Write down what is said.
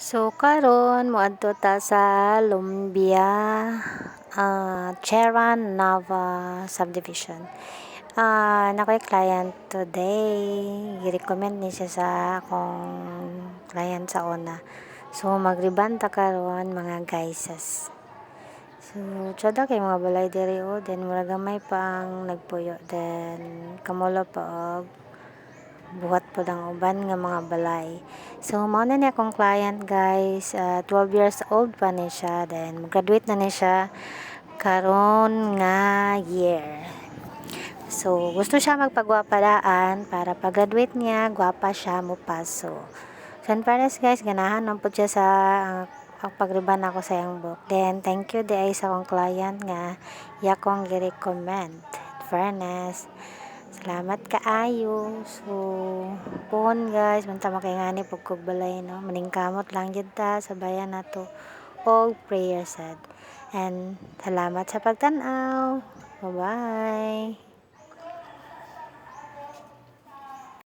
So karon moadto ta sa Lumbia, Cheran Nava Subdivision. Nakoy client today, gi-recommend ni siya sa akong client sa una. So mag-ribbon ta karon mga guyses. So tiyada kay mga balay diri then mura gamay pa ang nagpuyo then kamulo pa og buhat po ang uban nga mga balay. So mao na ni akong client guys, 12 years old pa ni siya then graduate na ni siya karon nga year. So gusto siya magpagwapadaan para pag-graduate niya gwapa siya mopaso. So in fairness guys, ganahan man pud siya sa pagriban ako sa iyang book. Then thank you di ay sa akong client nga iya kong gi-recommend. In fairness, salamat kaayo. So puhon guys, banta makaingani pug kog balay no. Maningkamot lang jud ta sa bayan nato og prayer sad. And salamat sa pagtan-aw. Bye-bye.